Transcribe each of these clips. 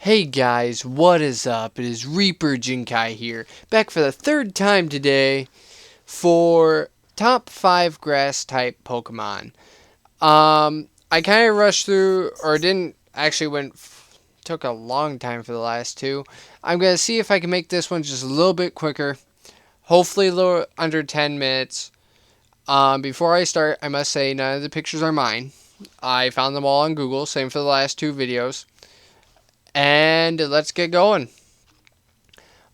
Hey guys, what is up? It is Reaper Jinkai here, back for the third time today for top 5 grass type Pokemon. I kind of rushed through, or didn't actually took a long time for the last two. I'm going to see if I can make this one just a little bit quicker, hopefully a little under 10 minutes. Before I start, I must say none of the pictures are mine. I found them all on Google, same for the last two videos. And let's get going.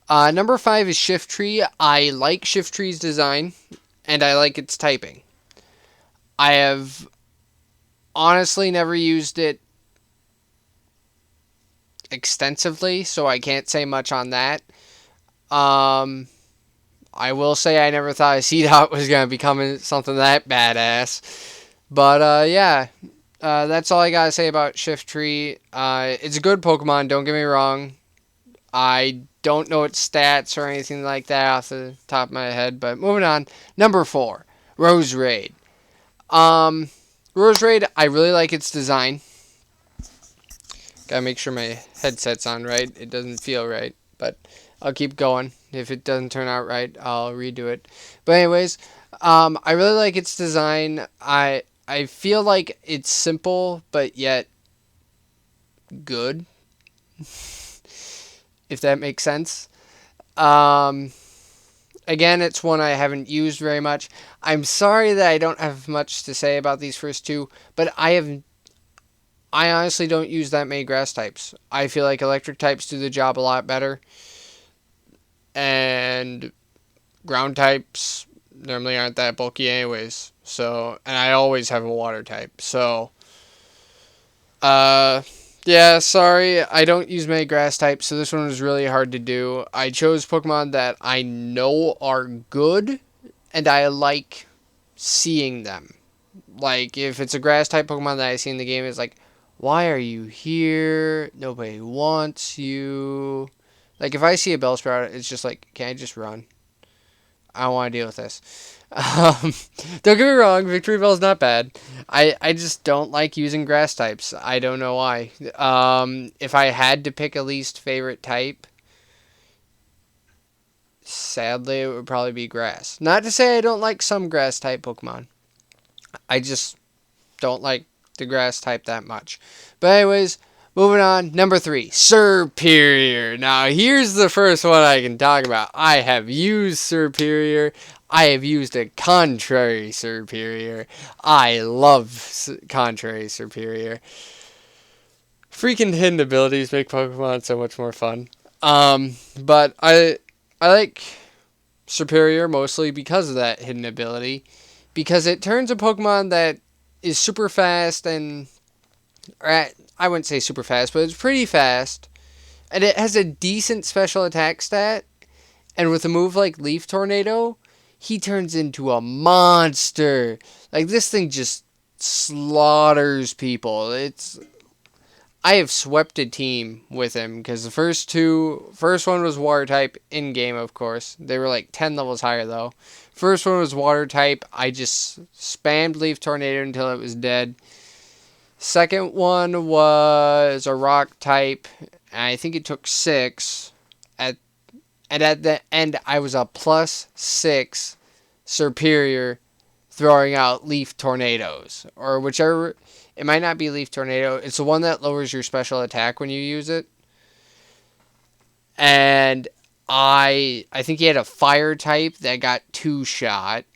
Number 5 is Shifty. I like Shifty's design, and I like its typing. I have honestly never used it extensively, so I can't say much on that. I will say I never thought a Seedot was going to become something that badass. But yeah, that's all I gotta say about Shifty. It's a good Pokemon, don't get me wrong. I don't know its stats or anything like that off the top of my head, but moving on. Number 4, Roserade. Roserade, I really like its design. Gotta make sure my headset's on right. It doesn't feel right, but I'll keep going. If it doesn't turn out right, I'll redo it. But anyways, I really like its design. I feel like it's simple, but yet good. If that makes sense. Again, it's one I haven't used very much. I'm sorry that I don't have much to say about these first two, but I honestly don't use that many grass types. I feel like electric types do the job a lot better. And ground types normally aren't that bulky anyways. So, and I always have a water type. So, yeah, sorry, I don't use many grass types, so this one was really hard to do. I chose Pokemon that I know are good, and I like seeing them. Like, if it's a grass type Pokemon that I see in the game, it's like, why are you here? Nobody wants you. Like, if I see a Bellsprout, it's just like, can I just run? I don't want to deal with this. Don't get me wrong, Victory Bell is not bad. I just don't like using grass types. I don't know why. If I had to pick a least favorite type, sadly it would probably be grass. Not to say I don't like some grass type Pokemon. I just don't like the grass type that much. But anyways, moving on. Number 3, Serperior. Now, here's the first one I can talk about. I have used Serperior. I have used a contrary Serperior. I love contrary Serperior. Freaking hidden abilities make Pokemon so much more fun. But I like Serperior mostly because of that hidden ability. Because it turns a Pokemon that is super fast and... I wouldn't say super fast, but it's pretty fast. And it has a decent special attack stat. And with a move like Leaf Tornado, he turns into a monster. Like, this thing just slaughters people. I have swept a team with him because the first one was water type in game, of course. They were like 10 levels higher though. First one was water type. I just spammed Leaf Tornado until it was dead. Second one was a rock type, and I think it took 6. And at the end, I was a +6 Serperior throwing out Leaf Tornadoes. Or whichever, it might not be Leaf Tornado. It's the one that lowers your special attack when you use it. And I think he had a fire type that got 2-shot.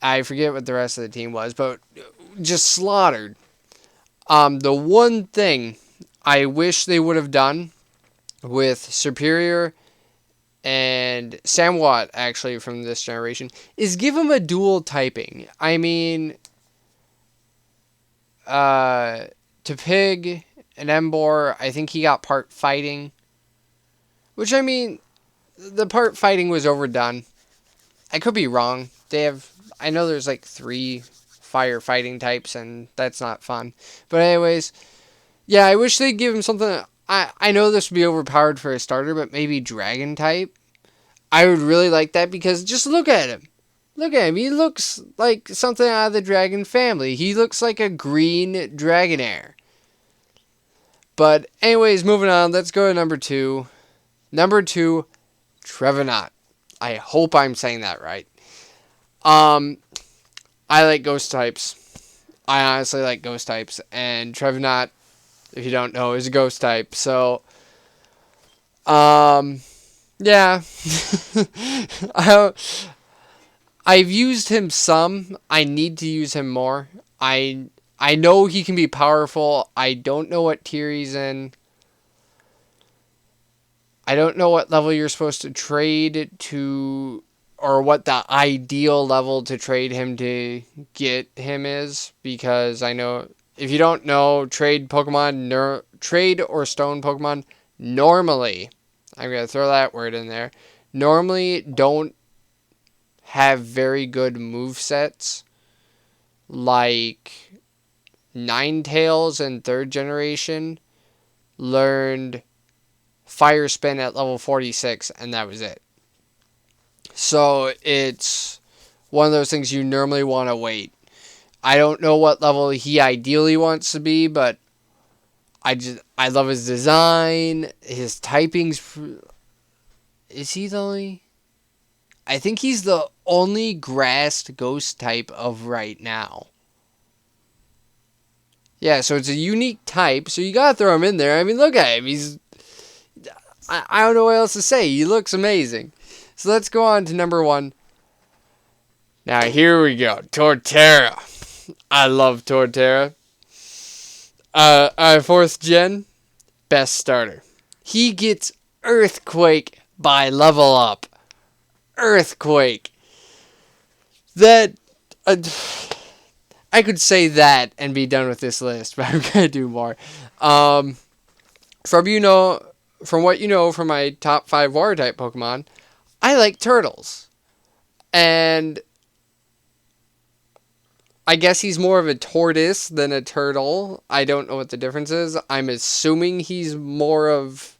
I forget what the rest of the team was, but just slaughtered. The one thing I wish they would have done with Serperior and Samwhat, actually, from this generation, is give him a dual typing. I mean, to Pig and Emboar, I think he got part fighting. Which, I mean, the part fighting was overdone. I could be wrong. I know there's like 3 firefighting types, and that's not fun. But anyways, yeah, I wish they'd give him something. I know this would be overpowered for a starter, but maybe Dragon type. I would really like that because just look at him. Look at him. He looks like something out of the Dragon family. He looks like a green Dragonair. But anyways, moving on. Let's go to number 2. Number 2, Trevor. I hope I'm saying that right. I like ghost types. I honestly like ghost types. And Trevor, if you don't know, is a ghost type. So, yeah. I've used him some. I need to use him more. I know he can be powerful. I don't know what tier he's in. I don't know what level you're supposed to trade to, or what the ideal level to trade him to get him is, because I know, if you don't know, trade or stone Pokemon normally, I'm going to throw that word in there, normally don't have very good movesets. Like Ninetales in 3rd generation learned Fire Spin at level 46, and that was it. So it's one of those things you normally want to wait. I don't know what level he ideally wants to be, but I love his design, his typing's. Is he the only? I think he's the only grassed ghost type of right now. Yeah, so it's a unique type, so you gotta throw him in there. I mean, look at him. I don't know what else to say. He looks amazing. So let's go on to number 1. Now, here we go. Torterra. I love Torterra. 4th gen, best starter. He gets Earthquake by level up. Earthquake. That... I could say that and be done with this list, but I'm going to do more. From what you know from my top 5 water type Pokemon, I like turtles. And I guess he's more of a tortoise than a turtle. I don't know what the difference is. I'm assuming he's more of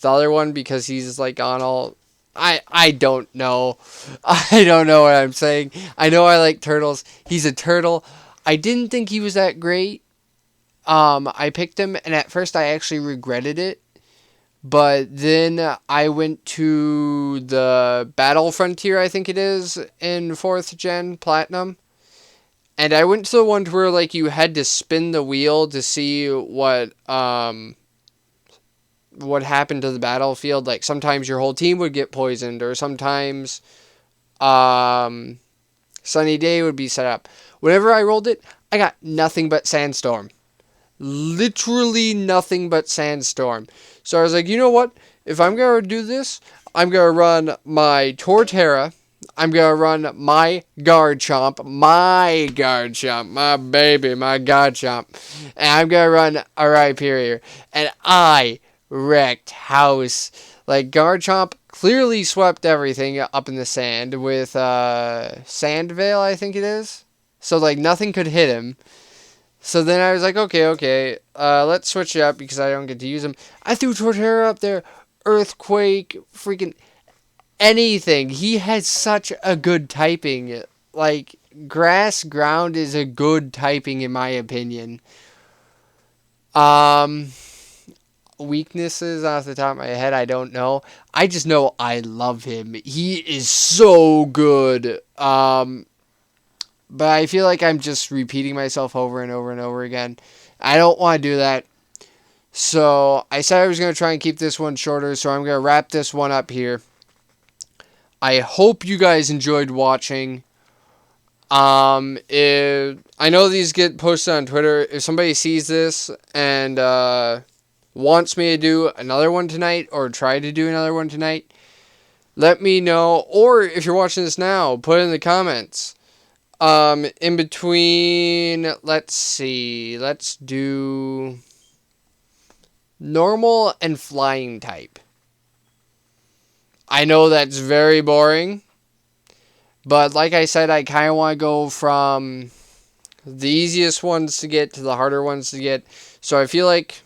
the other one because he's like on all... I don't know. I don't know what I'm saying. I know I like turtles. He's a turtle. I didn't think he was that great. I picked him, and at first I actually regretted it. But then I went to the Battle Frontier, I think it is, in 4th gen Platinum. And I went to the one where like you had to spin the wheel to see what happened to the battlefield. Like sometimes your whole team would get poisoned, or sometimes Sunny Day would be set up. Whenever I rolled it, I got nothing but Sandstorm. Literally nothing but Sandstorm. So I was like, you know what? If I'm going to do this, I'm going to run my Torterra. I'm going to run my Garchomp, my baby, my Garchomp. And I'm going to run a Serperior. And I wrecked house. Like, Garchomp clearly swept everything up in the sand with Sand Veil, I think it is. So, like, nothing could hit him. So then I was like, okay, let's switch it up because I don't get to use him. I threw Torterra up there, Earthquake, freaking anything. He has such a good typing. Like, Grass Ground is a good typing in my opinion. Weaknesses off the top of my head, I don't know. I just know I love him. He is so good. But I feel like I'm just repeating myself over and over and over again. I don't want to do that. So I said I was going to try and keep this one shorter, so I'm going to wrap this one up here. I hope you guys enjoyed watching. I know these get posted on Twitter. If somebody sees this and wants me to do another one tonight, or try to do another one tonight, let me know. Or if you're watching this now, put it in the comments. In between, let's see, let's do normal and flying type. I know that's very boring, but like I said, I kind of want to go from the easiest ones to get to the harder ones to get. So I feel like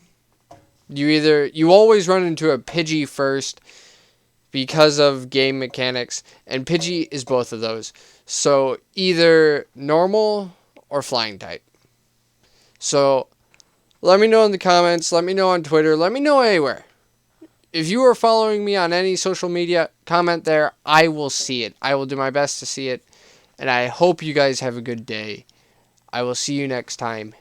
you always run into a Pidgey first because of game mechanics, and Pidgey is both of those. So either normal or flying type. So Let me know in the comments. Let me know on Twitter. Let me know anywhere. If you are following me on any social media, comment there. I will see it. I will do my best to see it. And I hope you guys have a good day. I will see you next time.